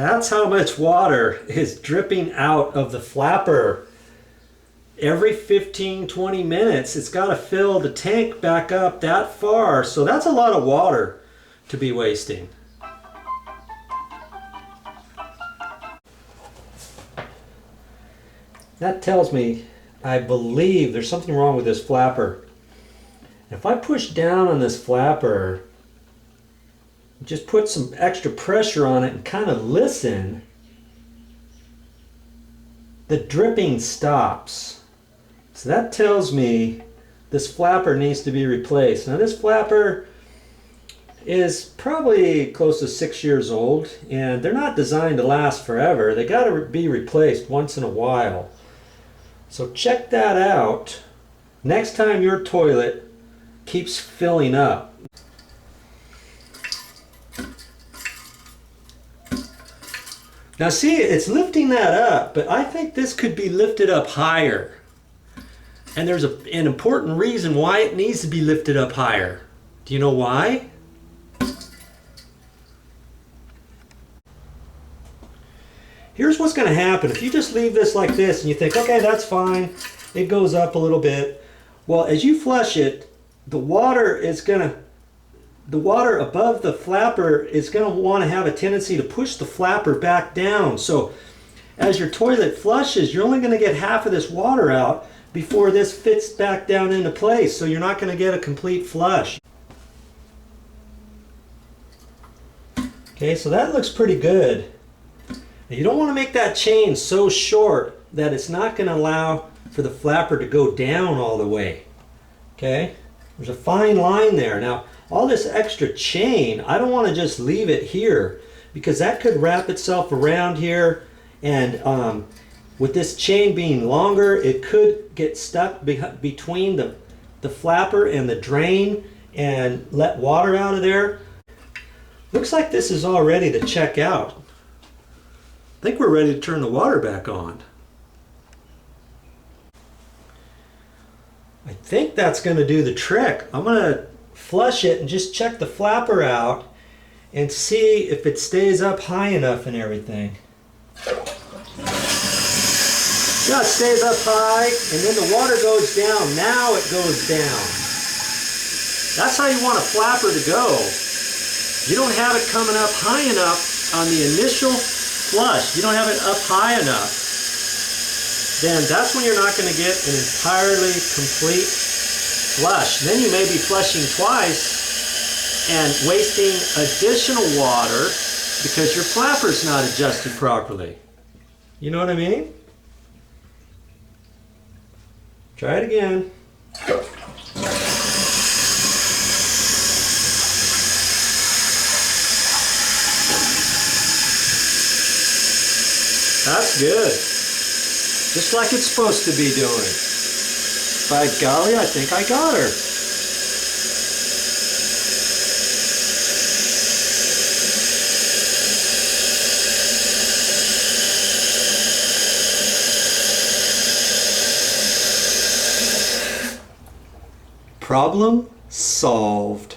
That's how much water is dripping out of the flapper. Every 15-20 minutes, it's got to fill the tank back up that far. So that's a lot of water to be wasting. That tells me, I believe there's something wrong with this flapper. If I push down on this flapper, just put some extra pressure on it and kind of listen, the dripping stops. So that tells me this flapper needs to be replaced. Now this flapper is probably close to 6 years old, and they're not designed to last forever. They got to be replaced once in a while. So check that out next time your toilet keeps filling up. Now see, it's lifting that up, but I think this could be lifted up higher. And there's an important reason why it needs to be lifted up higher. Do you know why? Here's what's going to happen. If you just leave this like this and you think, okay, that's fine, it goes up a little bit. Well, as you flush it, the water above the flapper is going to want to have a tendency to push the flapper back down. So as your toilet flushes, you're only going to get half of this water out before this fits back down into place. So you're not going to get a complete flush. Okay, so that looks pretty good. Now you don't want to make that chain so short that it's not going to allow for the flapper to go down all the way. Okay, there's a fine line there. Now all this extra chain, I don't want to just leave it here, because that could wrap itself around here, and with this chain being longer, it could get stuck between the flapper and the drain and let water out of there. Looks like this is all ready to check out. I think we're ready to turn the water back on. I think that's going to do the trick. I'm going to flush it and just check the flapper out and see if it stays up high enough and everything. Yeah, it stays up high, and then the water goes down. Now it goes down. That's how you want a flapper to go. You don't have it coming up high enough on the initial flush. You don't have it up high enough. Then that's when you're not going to get an entirely complete flush. Then you may be flushing twice and wasting additional water because your flapper's not adjusted properly. You know what I mean? Try it again. That's good. Just like it's supposed to be doing. By golly, I think I got her. Problem solved.